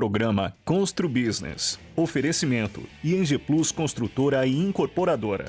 Programa Constru Business. Oferecimento ING Plus Construtora e Incorporadora.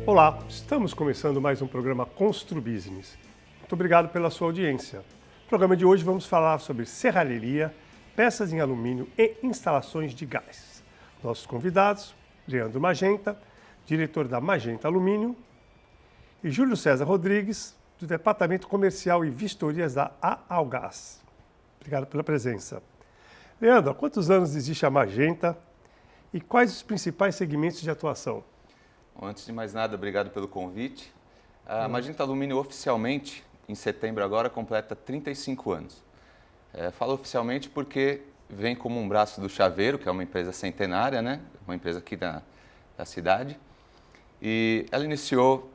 Olá, estamos começando mais um programa Constru Business. Muito obrigado pela sua audiência. No programa de hoje vamos falar sobre serralheria, peças em alumínio e instalações de gás. Nossos convidados, Leandro Magenta, diretor da Magenta Alumínio, e Júlio César Rodrigues, do Departamento Comercial e Vistorias da Algás. Obrigado pela presença. Leandro, há quantos anos existe a Magenta e quais os principais segmentos de atuação? Antes de mais nada, obrigado pelo convite. A Magenta Alumínio oficialmente, em setembro agora, completa 35 anos. Falo oficialmente porque vem como um braço do Chaveiro, que é uma empresa centenária, né? Uma empresa aqui da cidade. E ela iniciou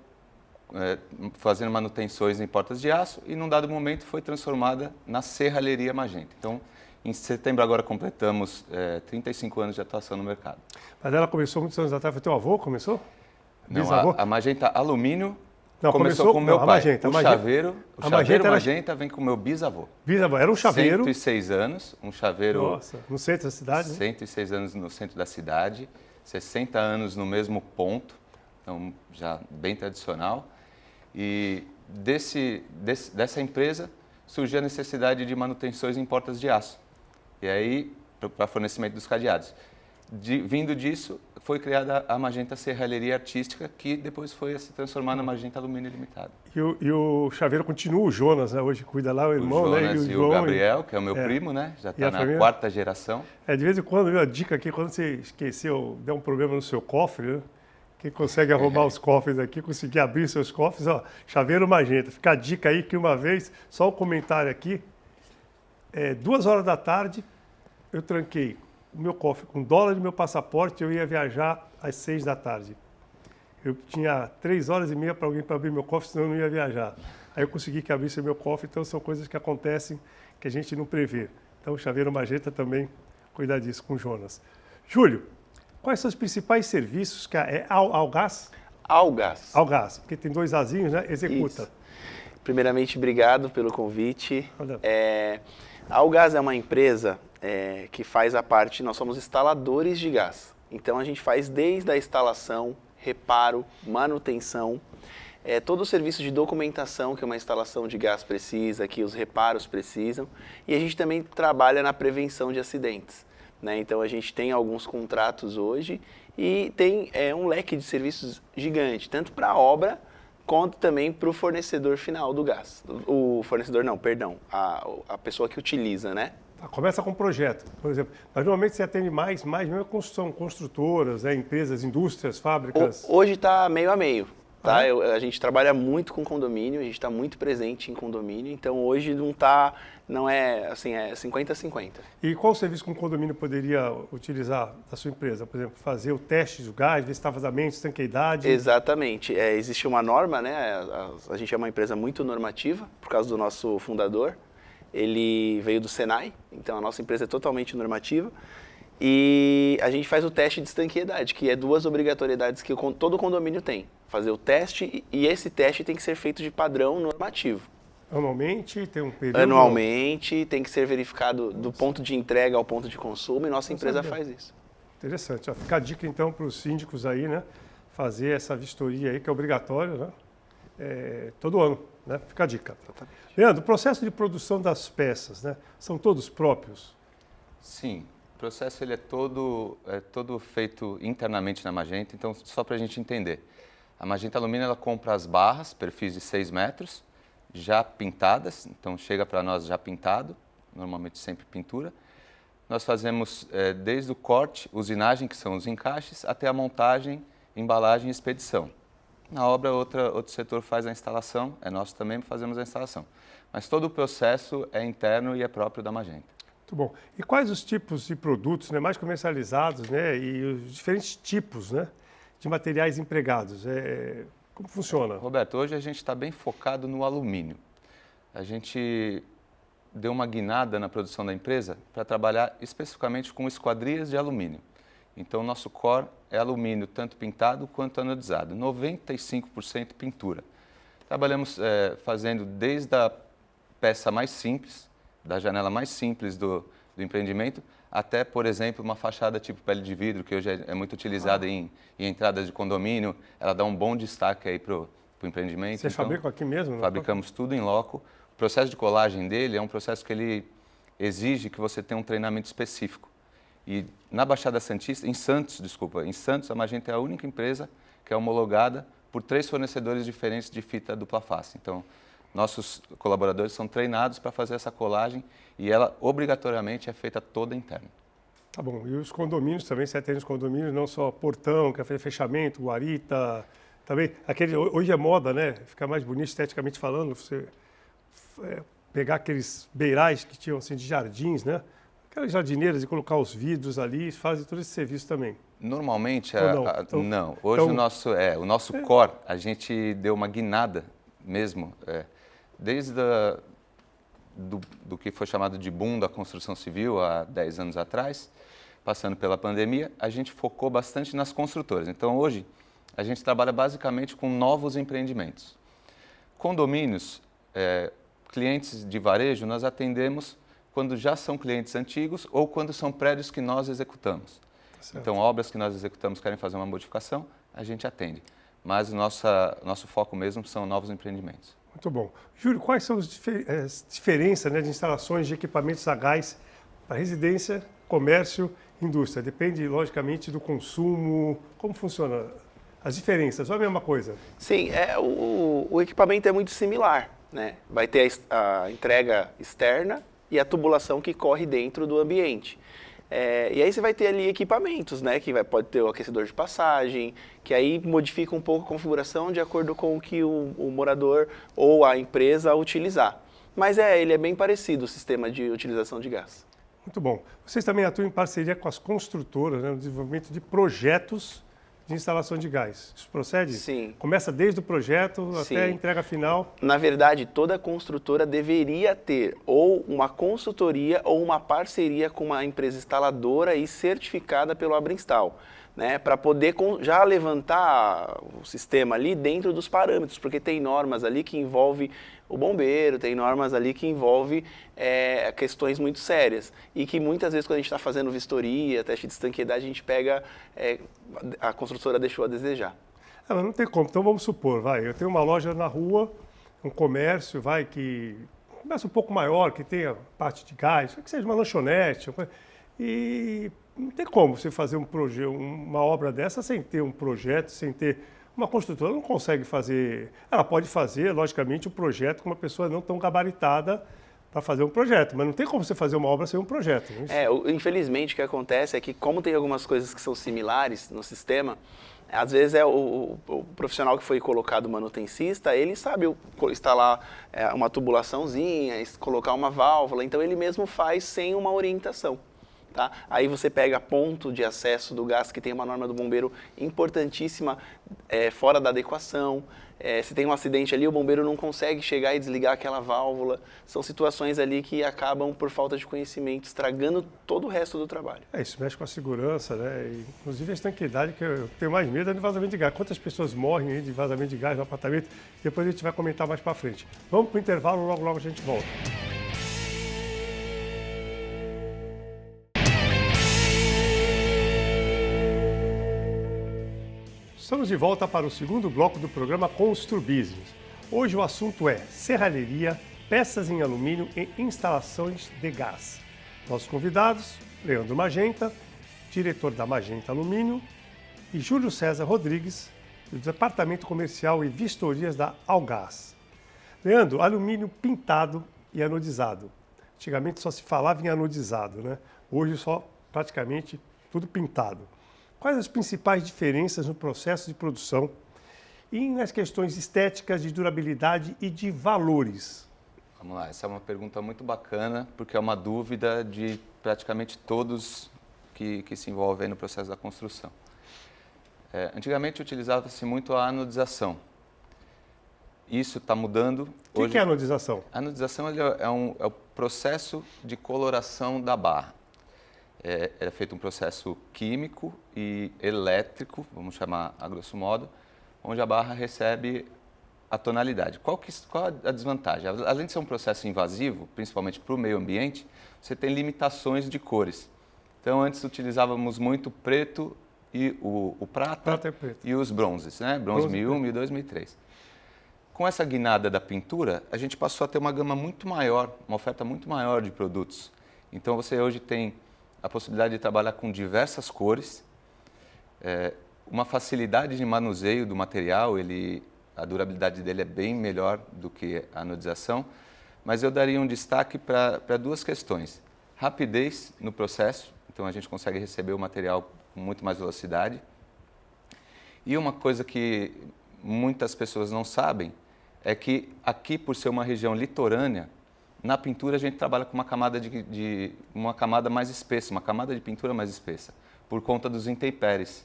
fazendo manutenções em portas de aço e, num dado momento, foi transformada na Serralheria Magenta. Então, em setembro agora completamos 35 anos de atuação no mercado. Mas ela começou muitos anos atrás, foi teu avô que começou? Não, a Magenta Alumínio começou com o meu pai. Magenta, o chaveiro Magenta vem com o meu bisavô. Bisavô, era um chaveiro. 106 anos, um chaveiro... Nossa, no centro da cidade? Né? 106 anos no centro da cidade, 60 anos no mesmo ponto, então já bem tradicional. E dessa empresa surgiu a necessidade de manutenções em portas de aço. E aí, para fornecimento dos cadeados. Vindo disso, foi criada a Magenta Serralheria Artística, que depois foi a se transformar na Magenta Alumínio Limitada. E o chaveiro continua, o Jonas, né? Hoje cuida lá, o irmão, o Jonas, né? E o Gabriel, que é o meu primo, né? Já está na quarta geração. De vez em quando, a dica aqui, quando você esqueceu, der um problema no seu cofre, né? Quem consegue arrumar os cofres aqui, conseguir abrir seus cofres, ó, chaveiro Magenta. Fica a dica aí que uma vez, só um comentário aqui, 2 horas da tarde, eu tranquei o meu cofre com $1 do meu passaporte, eu ia viajar às 6 da tarde. Eu tinha 3 horas e meia para alguém para abrir meu cofre, senão eu não ia viajar. Aí eu consegui que abrisse o meu cofre, então são coisas que acontecem que a gente não prevê. Então o chaveiro Magenta também cuida disso com o Jonas. Júlio, quais são os principais serviços que é Algás? Algás. Algás, porque tem 2 azinhos, né? Executa. Isso. Primeiramente, obrigado pelo convite. A Algás é uma empresa que faz a parte, nós somos instaladores de gás. Então a gente faz desde a instalação, reparo, manutenção, todo o serviço de documentação que uma instalação de gás precisa, que os reparos precisam, e a gente também trabalha na prevenção de acidentes, né? Então a gente tem alguns contratos hoje e tem um leque de serviços gigante, tanto para a obra quanto também para o fornecedor final do gás. O fornecedor não, perdão, a pessoa que utiliza, né? Começa com um projeto, por exemplo. Mas normalmente você atende mais mesmo construção, construtoras, empresas, indústrias, fábricas. Hoje está meio a meio. Tá? A gente trabalha muito com condomínio, a gente está muito presente em condomínio, então hoje não é assim, é 50-50. E qual serviço que um condomínio poderia utilizar da sua empresa? Por exemplo, fazer o teste do gás, ver se está vazamento, estanqueidade? Exatamente. Existe uma norma, né? A gente é uma empresa muito normativa, por causa do nosso fundador. Ele veio do Senai, então a nossa empresa é totalmente normativa. E a gente faz o teste de estanqueidade, que é 2 obrigatoriedades que todo condomínio tem. Fazer o teste e esse teste tem que ser feito de padrão normativo. Anualmente, tem um período? Anualmente, tem que ser verificado do ponto de entrega ao ponto de consumo e nossa empresa faz isso. Interessante. Fica a dica então para os síndicos aí, né? Fazer essa vistoria aí, que é obrigatório, né? todo ano, né? Fica a dica. Exatamente. Leandro, o processo de produção das peças, né? São todos próprios? Sim, o processo ele é todo feito internamente na Magenta, então só para a gente entender. A Magenta Alumínio ela compra as barras, perfis de 6 metros, já pintadas, então chega para nós já pintado, normalmente sempre pintura. Nós fazemos desde o corte, usinagem, que são os encaixes, até a montagem, embalagem e expedição. Na obra, outro setor faz a instalação, é nosso também, fazemos a instalação. Mas todo o processo é interno e é próprio da Magenta. Muito bom. E quais os tipos de produtos, né, mais comercializados, né, e os diferentes tipos, né, de materiais empregados? Como funciona? Roberto, hoje a gente está bem focado no alumínio. A gente deu uma guinada na produção da empresa para trabalhar especificamente com esquadrias de alumínio. Então, nosso core é alumínio, tanto pintado quanto anodizado, 95% pintura. Trabalhamos fazendo desde a peça mais simples, da janela mais simples do empreendimento, até, por exemplo, uma fachada tipo pele de vidro, que hoje é muito utilizada em entradas de condomínio. Ela dá um bom destaque aí para o empreendimento. Vocês fabricam aqui mesmo? Fabricamos tudo em loco. O processo de colagem dele é um processo que ele exige que você tenha um treinamento específico. E na Baixada Santista, em Santos, a Magenta é a única empresa que é homologada por 3 fornecedores diferentes de fita dupla face. Então, nossos colaboradores são treinados para fazer essa colagem e ela obrigatoriamente é feita toda interna. Tá bom. E os condomínios também, você atende os condomínios, não só portão, quer fazer fechamento, guarita, também. Hoje é moda, né? Fica mais bonito esteticamente falando, você pegar aqueles beirais que tinham assim de jardins, né? Aquelas jardineiras e colocar os vidros ali, fazem todo esse serviço também. Normalmente, não? não. Hoje o nosso core, a gente deu uma guinada mesmo, desde do que foi chamado de boom da construção civil há 10 anos atrás, passando pela pandemia, a gente focou bastante nas construtoras. Então, hoje, a gente trabalha basicamente com novos empreendimentos. Condomínios, clientes de varejo, nós atendemos quando já são clientes antigos ou quando são prédios que nós executamos. Certo. Então, obras que nós executamos querem fazer uma modificação, a gente atende. Mas o nosso foco mesmo são novos empreendimentos. Muito bom. Júlio, quais são as diferenças, né, de instalações de equipamentos a gás para residência, comércio, indústria? Depende, logicamente, do consumo. Como funciona? As diferenças, ou a mesma coisa? Sim, o equipamento é muito similar, né? Vai ter a entrega externa e a tubulação que corre dentro do ambiente. E aí você vai ter ali equipamentos, né, que pode ter o aquecedor de passagem, que aí modifica um pouco a configuração de acordo com o que o morador ou a empresa utilizar. Mas ele é bem parecido o sistema de utilização de gás. Muito bom. Vocês também atuam em parceria com as construtoras, né, no desenvolvimento de projetos de instalação de gás. Isso procede? Sim. Começa desde o projeto Sim. até a entrega final? Na verdade, toda construtora deveria ter ou uma consultoria ou uma parceria com uma empresa instaladora e certificada pelo Abrinstal, né, para poder já levantar o sistema ali dentro dos parâmetros, porque tem normas ali que envolvem o bombeiro, tem normas ali que envolvem questões muito sérias e que muitas vezes quando a gente está fazendo vistoria, teste de estanqueidade, a gente pega, a construtora deixou a desejar. Mas não tem como. Então vamos supor, eu tenho uma loja na rua, um comércio, que começa um pouco maior, que tenha parte de gás, que seja uma lanchonete, e não tem como você fazer uma obra dessa sem ter um projeto, sem ter... Uma construtora não consegue fazer... Ela pode fazer, logicamente, um projeto com uma pessoa não tão gabaritada para fazer um projeto, mas não tem como você fazer uma obra sem um projeto. Infelizmente, o que acontece é que, como tem algumas coisas que são similares no sistema, às vezes o profissional que foi colocado manutencista, ele sabe instalar uma tubulaçãozinha, colocar uma válvula, então ele mesmo faz sem uma orientação. Tá? Aí você pega ponto de acesso do gás, que tem uma norma do bombeiro importantíssima, fora da adequação. Se tem um acidente ali, o bombeiro não consegue chegar e desligar aquela válvula. São situações ali que acabam, por falta de conhecimento, estragando todo o resto do trabalho. Isso mexe com a segurança, né? E, inclusive a estanqueidade, que eu tenho mais medo é de vazamento de gás. Quantas pessoas morrem de vazamento de gás no apartamento? Depois a gente vai comentar mais para frente. Vamos para o intervalo, logo a gente volta. Estamos de volta para o segundo bloco do programa Constru Business. Hoje o assunto é serralheria, peças em alumínio e instalações de gás. Nossos convidados, Leandro Magenta, diretor da Magenta Alumínio, e Júlio César Rodrigues, do Departamento Comercial e Vistorias da Algás. Leandro, alumínio pintado e anodizado. Antigamente só se falava em anodizado, né? Hoje só praticamente tudo pintado. Quais as principais diferenças no processo de produção e nas questões estéticas, de durabilidade e de valores? Vamos lá, essa é uma pergunta muito bacana, porque é uma dúvida de praticamente todos que se envolvem no processo da construção. Antigamente utilizava-se muito a anodização. Isso está mudando. O que é a anodização? A anodização é o processo de coloração da barra. É feito um processo químico e elétrico, vamos chamar a grosso modo, onde a barra recebe a tonalidade. Qual a desvantagem? Além de ser um processo invasivo, principalmente para o meio ambiente, você tem limitações de cores. Então, antes utilizávamos muito preto e o prata e os bronzes, né? Bronze 1001, 1002, 1003. Com essa guinada da pintura, a gente passou a ter uma gama muito maior, uma oferta muito maior de produtos. Então, você hoje tem a possibilidade de trabalhar com diversas cores, uma facilidade de manuseio do material, a durabilidade dele é bem melhor do que a anodização, mas eu daria um destaque para duas questões. Rapidez no processo, então a gente consegue receber o material com muito mais velocidade. E uma coisa que muitas pessoas não sabem é que aqui, por ser uma região litorânea, na pintura a gente trabalha com uma camada mais espessa, uma camada de pintura mais espessa, por conta dos intempéries.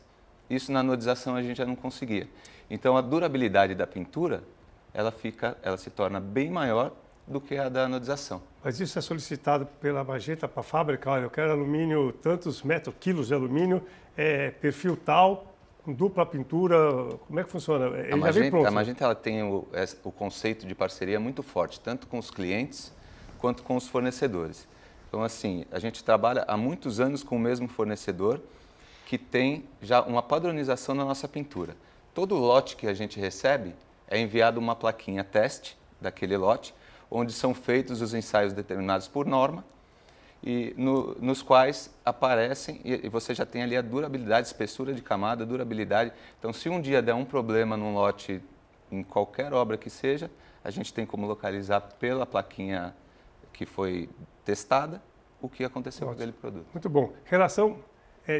Isso na anodização a gente já não conseguia. Então a durabilidade da pintura, ela se torna bem maior do que a da anodização. Mas isso é solicitado pela Magenta para a fábrica? Olha, eu quero alumínio, tantos quilos de alumínio, perfil tal, com dupla pintura, como é que funciona? A Magenta ela tem o conceito de parceria muito forte, tanto com os clientes quanto com os fornecedores. Então, assim, a gente trabalha há muitos anos com o mesmo fornecedor, que tem já uma padronização na nossa pintura. Todo lote que a gente recebe é enviado uma plaquinha teste daquele lote, onde são feitos os ensaios determinados por norma, e nos quais aparecem, e você já tem ali a durabilidade, espessura de camada, durabilidade. Então, se um dia der um problema num lote, em qualquer obra que seja, a gente tem como localizar pela plaquinha que foi testada o que aconteceu com aquele produto. Muito bom. Relação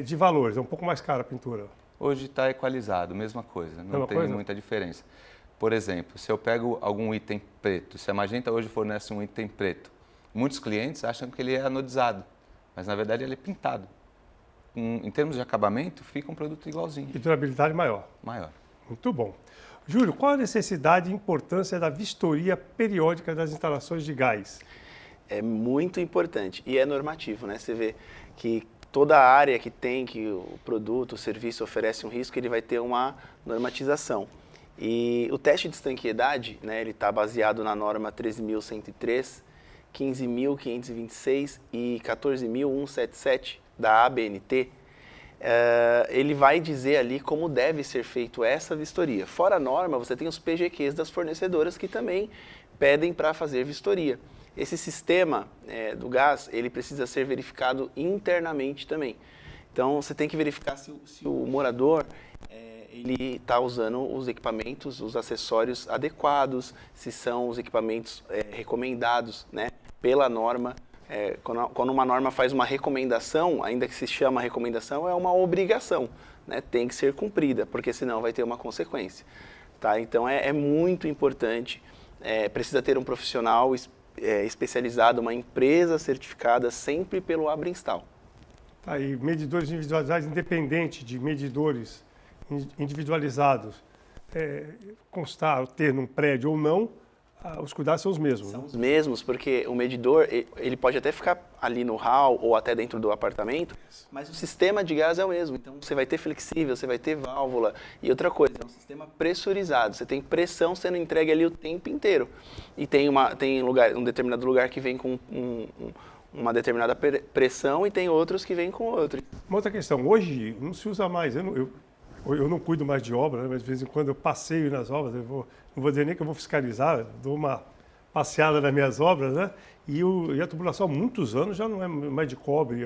de valores, é um pouco mais cara a pintura. Hoje está equalizado, mesma coisa, não tem muita diferença. Por exemplo, se eu pego algum item preto, se a Magenta hoje fornece um item preto, muitos clientes acham que ele é anodizado, mas na verdade ele é pintado. Em termos de acabamento, fica um produto igualzinho. E durabilidade maior. Maior. Muito bom. Júlio, qual a necessidade e importância da vistoria periódica das instalações de gás? É muito importante e é normativo, né? Você vê que toda a área que o produto, o serviço oferece um risco, ele vai ter uma normatização. E o teste de estanqueidade, né, ele está baseado na norma 13.103, 15.526 e 14.177 da ABNT. Ele vai dizer ali como deve ser feito essa vistoria. Fora a norma, você tem os PGQs das fornecedoras que também pedem para fazer vistoria. Esse sistema do gás, ele precisa ser verificado internamente também. Então, você tem que verificar se o morador ele está usando os equipamentos, os acessórios adequados, se são os equipamentos recomendados, né, pela norma. Quando uma norma faz uma recomendação, ainda que se chama recomendação, é uma obrigação, né, tem que ser cumprida, porque senão vai ter uma consequência. Tá? Então, é muito importante, precisa ter um profissional especializado, uma empresa certificada sempre pelo Abrinstahl. Tá, e medidores individualizados, independente de medidores individualizados, constar ou ter num prédio ou não, os cuidados são os mesmos. São os mesmos, porque o medidor, ele pode até ficar ali no hall ou até dentro do apartamento, mas o sistema de gás é o mesmo. Então, você vai ter flexível, você vai ter válvula. E outra coisa, é um sistema pressurizado. Você tem pressão sendo entregue ali o tempo inteiro. E tem um determinado lugar que vem com uma determinada pressão e tem outros que vêm com outra. Uma outra questão, hoje não se usa mais, eu não cuido mais de obra, né, mas de vez em quando eu passeio nas obras, não vou dizer nem que eu vou fiscalizar, dou uma passeada nas minhas obras, né? E a tubulação há muitos anos já não é mais de cobre,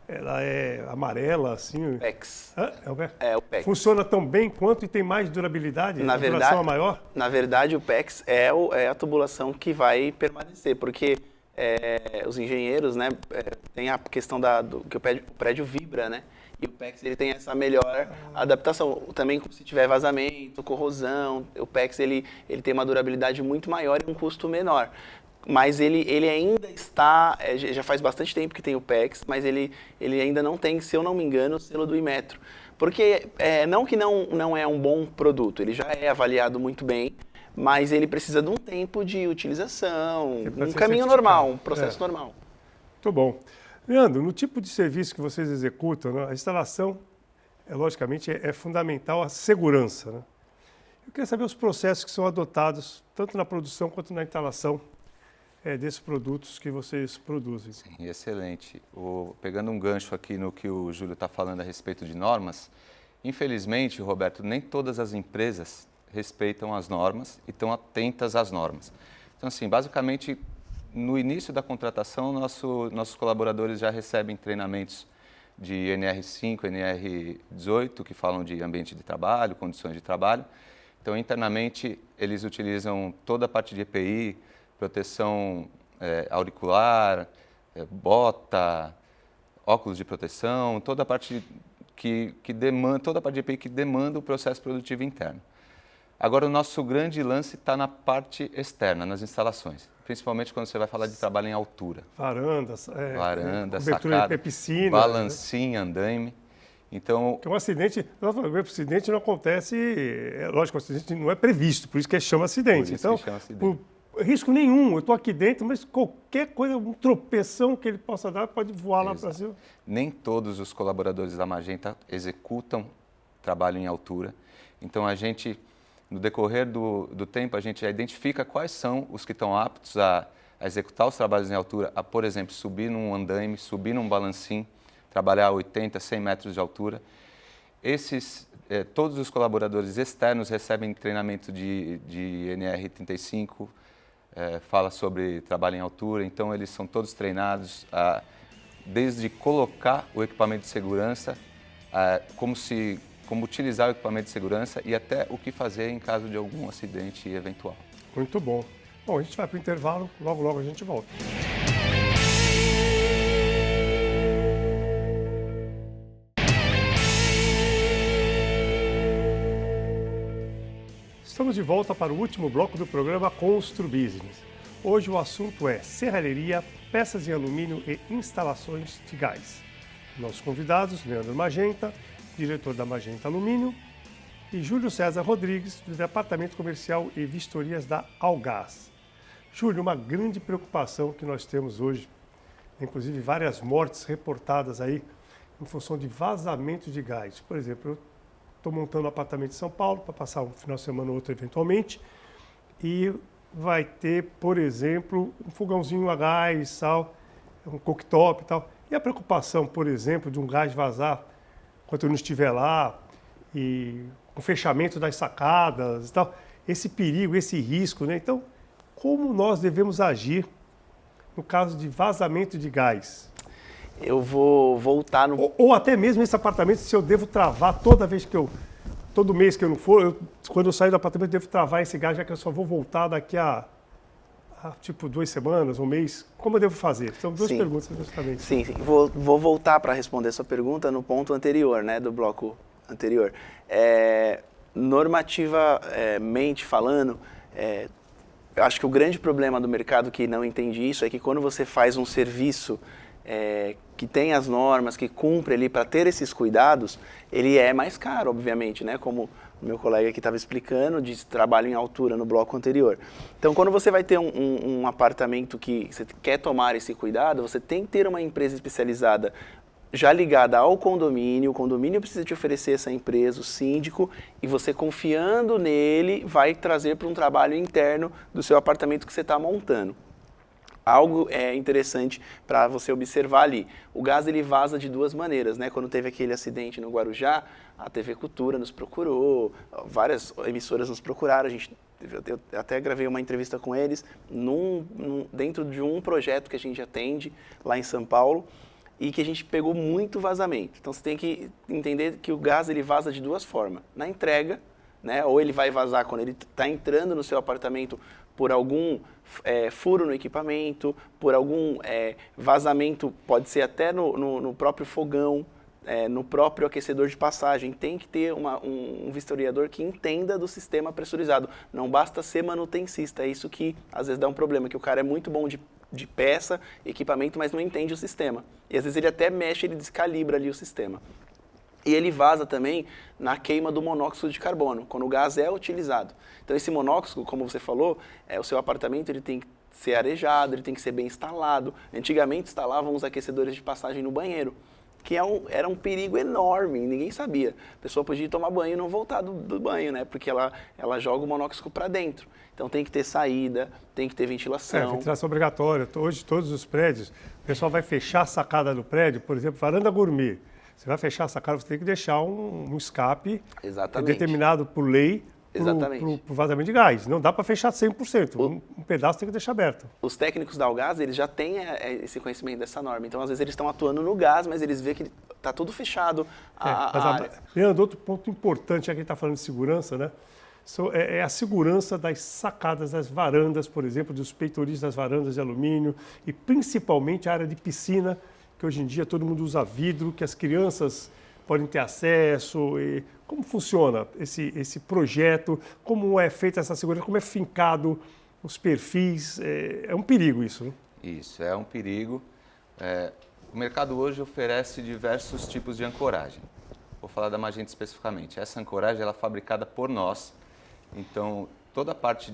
ela é amarela, assim. PEX. É o PEX. Funciona tão bem quanto e tem mais durabilidade? Na verdade, duração é maior? Na verdade, o PEX é a tubulação que vai permanecer, porque os engenheiros, né, tem a questão que o prédio vibra, né? E o PEX ele tem essa melhor adaptação. Também se tiver vazamento, corrosão, o PEX ele tem uma durabilidade muito maior e um custo menor. Mas ele ainda está, já faz bastante tempo que tem o PEX, mas ele ainda não tem, se eu não me engano, o selo do Inmetro. Porque não que não é um bom produto, ele já é avaliado muito bem, mas ele precisa de um tempo de utilização, um caminho normal, um processo normal. Muito bom. Leandro, no tipo de serviço que vocês executam, né, a instalação, logicamente, é fundamental a segurança. Né? Eu queria saber os processos que são adotados, tanto na produção quanto na instalação desses produtos que vocês produzem. Sim, excelente. Pegando um gancho aqui no que o Júlio está falando a respeito de normas, infelizmente, Roberto, nem todas as empresas respeitam as normas e estão atentas às normas. Então, assim, basicamente, no início da contratação, nossos colaboradores já recebem treinamentos de NR5, NR18, que falam de ambiente de trabalho, condições de trabalho. Então, internamente, eles utilizam toda a parte de EPI, proteção auricular, bota, óculos de proteção, toda a parte toda a parte de EPI que demanda o processo produtivo interno. Agora, o nosso grande lance está na parte externa, nas instalações, principalmente quando você vai falar de trabalho em altura. Varanda, sacada, piscina, balancinha, andaime. Então, porque um acidente não acontece, lógico, o acidente não é previsto, por isso que chama acidente. Então, por risco nenhum, eu estou aqui dentro, mas qualquer coisa, um tropeção que ele possa dar, pode voar lá para cima. Nem todos os colaboradores da Magenta executam trabalho em altura. Então, a gente, no decorrer do tempo, a gente já identifica quais são os que estão aptos a executar os trabalhos em altura, a, por exemplo, subir num andaime, subir num balancim, trabalhar a 80, 100 metros de altura. Todos os colaboradores externos recebem treinamento de NR35, fala sobre trabalho em altura, então eles são todos treinados desde colocar o equipamento de segurança, como utilizar o equipamento de segurança e até o que fazer em caso de algum acidente eventual. Muito bom. Bom, a gente vai para o intervalo, logo a gente volta. Estamos de volta para o último bloco do programa Constru Business. Hoje o assunto é serralheria, peças em alumínio e instalações de gás. Nossos convidados, Leandro Magenta, diretor da Magenta Alumínio, e Júlio César Rodrigues, do Departamento Comercial e Vistorias da Algás. Júlio, uma grande preocupação que nós temos hoje, inclusive várias mortes reportadas aí em função de vazamento de gás. Por exemplo, eu estou montando um apartamento em São Paulo para passar um final de semana ou outro eventualmente e vai ter, por exemplo, um fogãozinho a gás, sal, um cooktop e tal. E a preocupação, por exemplo, de um gás vazar enquanto eu não estiver lá e o fechamento das sacadas e tal, esse perigo, esse risco, né? Então, como nós devemos agir no caso de vazamento de gás? Eu vou voltar no... Ou até mesmo esse apartamento, se eu devo travar todo mês que eu não for, quando eu sair do apartamento, eu devo travar esse gás, já que eu só vou voltar daqui a tipo 2 semanas, um mês. Como eu devo fazer? São duas perguntas, justamente. Sim. Vou voltar para responder a sua pergunta no ponto anterior, né, do bloco anterior. Normativamente falando, eu acho que o grande problema do mercado que não entende isso é que quando você faz um serviço que tem as normas, que cumpre ali para ter esses cuidados, ele é mais caro, obviamente, né? Como o meu colega aqui estava explicando, de trabalho em altura no bloco anterior. Então, quando você vai ter um apartamento que você quer tomar esse cuidado, você tem que ter uma empresa especializada já ligada ao condomínio, o condomínio precisa te oferecer essa empresa, o síndico, e você confiando nele vai trazer para um trabalho interno do seu apartamento que você está montando. algo interessante para você observar ali. O gás ele vaza de duas maneiras, né? Quando teve aquele acidente no Guarujá, a TV Cultura nos procurou, várias emissoras nos procuraram, eu até gravei uma entrevista com eles dentro de um projeto que a gente atende lá em São Paulo e que a gente pegou muito vazamento. Então você tem que entender que o gás ele vaza de duas formas. Na entrega, né? Ou ele vai vazar quando ele está entrando no seu apartamento por algum furo no equipamento, por algum vazamento, pode ser até no próprio fogão, no próprio aquecedor de passagem. Tem que ter um vistoriador que entenda do sistema pressurizado. Não basta ser manutencista, é isso que às vezes dá um problema, que o cara é muito bom de peça, equipamento, mas não entende o sistema. E às vezes ele até mexe, ele descalibra ali o sistema. E ele vaza também na queima do monóxido de carbono, quando o gás é utilizado. Então esse monóxido, como você falou, o seu apartamento ele tem que ser arejado, ele tem que ser bem instalado. Antigamente instalavam os aquecedores de passagem no banheiro, que era um perigo enorme, ninguém sabia. A pessoa podia ir tomar banho e não voltar do banho, né? Porque ela joga o monóxido para dentro. Então tem que ter saída, tem que ter ventilação. Ventilação obrigatória. Hoje todos os prédios, o pessoal vai fechar a sacada do prédio, por exemplo, varanda gourmet. Você vai fechar essa cara, você tem que deixar um escape determinado por lei para o vazamento de gás. Não dá para fechar 100%, um pedaço tem que deixar aberto. Os técnicos da Algás, eles já têm esse conhecimento dessa norma. Então, às vezes, eles estão atuando no gás, mas eles veem que está tudo fechado. Leandro, outro ponto importante, aqui está falando de segurança, né? É a segurança das sacadas, das varandas, por exemplo, dos peitoris das varandas de alumínio e principalmente a área de piscina, que hoje em dia todo mundo usa vidro, que as crianças podem ter acesso. E como funciona esse projeto? Como é feita essa segurança? Como é fincado os perfis? É um perigo isso, né? Isso, é um perigo. O mercado hoje oferece diversos tipos de ancoragem. Vou falar da Magenta especificamente. Essa ancoragem ela é fabricada por nós. Então, toda a parte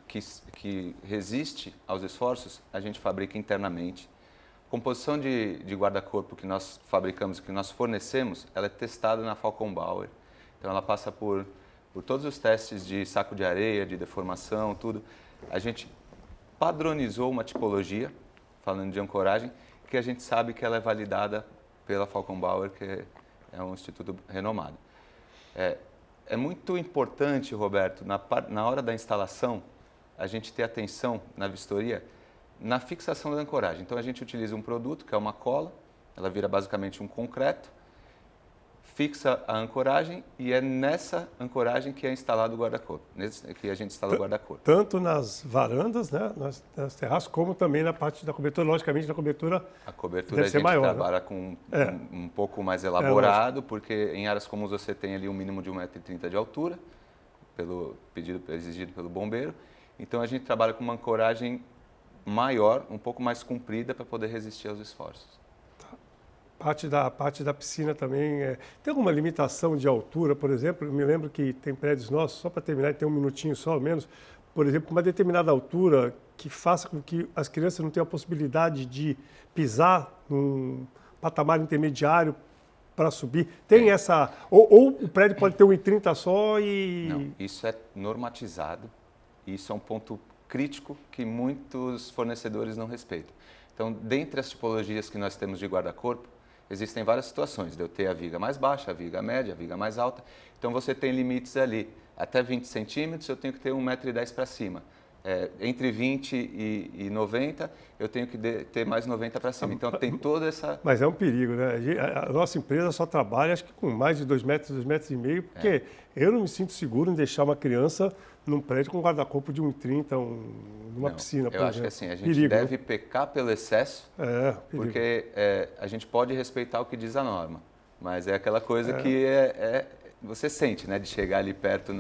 que resiste aos esforços, a gente fabrica internamente. A composição de guarda-corpo que nós fabricamos, que nós fornecemos, ela é testada na Falcon Bauer. Então, ela passa por todos os testes de saco de areia, de deformação, tudo. A gente padronizou uma tipologia, falando de ancoragem, que a gente sabe que ela é validada pela Falcon Bauer, que é um instituto renomado. É muito importante, Roberto, na hora da instalação, a gente ter atenção na vistoria, na fixação da ancoragem. Então, a gente utiliza um produto, que é uma cola, ela vira basicamente um concreto, fixa a ancoragem e é nessa ancoragem que é instalado o guarda-corpo, que a gente instala o guarda-corpo. Tanto nas varandas, né, nas terraços, como também na parte da cobertura, logicamente na cobertura. A cobertura deve ser maior, trabalha com um pouco mais elaborado, porque em áreas comuns você tem ali um mínimo de 1,30 m de altura, exigido pelo bombeiro. Então a gente trabalha com uma ancoragem maior, um pouco mais comprida para poder resistir aos esforços. Parte da piscina também. Tem alguma limitação de altura, por exemplo? Eu me lembro que tem prédios nossos, só para terminar, tem um minutinho só ao menos, por exemplo, uma determinada altura que faça com que as crianças não tenham a possibilidade de pisar num patamar intermediário para subir. Tem essa... Ou o prédio pode ter 1,30 só e... Não, isso é normatizado. Isso é um ponto crítico que muitos fornecedores não respeitam. Então, dentre as tipologias que nós temos de guarda-corpo, existem várias situações, de eu ter a viga mais baixa, a viga média, a viga mais alta. Então, você tem limites ali. Até 20 centímetros, eu tenho que ter 1,10 m para cima. Entre 20 e 90, eu tenho que ter mais 90 para cima. Então, tem toda essa... Mas é um perigo, né? A nossa empresa só trabalha, acho que com mais de 2 metros, 2,5 m, porque eu não me sinto seguro em deixar uma criança num prédio com guarda-corpo de 1,30 m, numa piscina, por exemplo. Eu acho que assim, a gente deve pecar pelo excesso, porque a gente pode respeitar o que diz a norma, mas é aquela coisa que você sente, né? De chegar ali perto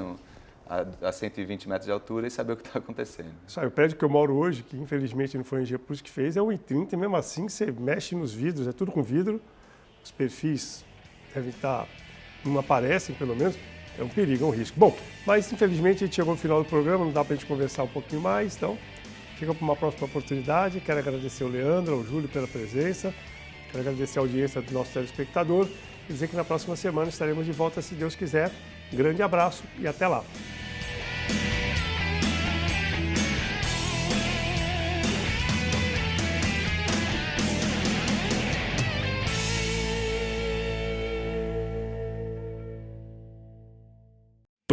a 120 metros de altura e saber o que está acontecendo. O prédio que eu moro hoje, que infelizmente não foi a ENGE Plus que fez, é 1,30 m, e mesmo assim você mexe nos vidros, é tudo com vidro, os perfis devem estar, não aparecem pelo menos, é um perigo, é um risco. Bom, mas infelizmente a gente chegou no final do programa, não dá para a gente conversar um pouquinho mais, então fica para uma próxima oportunidade. Quero agradecer ao Leandro, ao Júlio pela presença, quero agradecer a audiência do nosso telespectador e dizer que na próxima semana estaremos de volta, se Deus quiser. Grande abraço e até lá.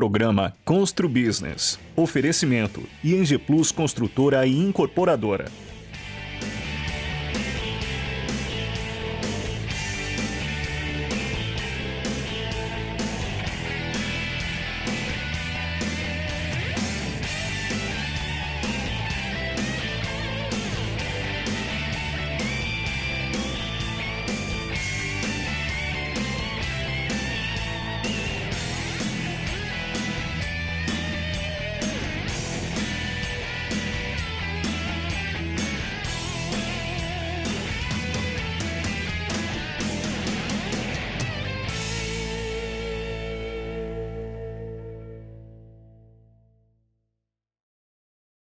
Programa Constru Business. Oferecimento ING Plus Construtora e Incorporadora.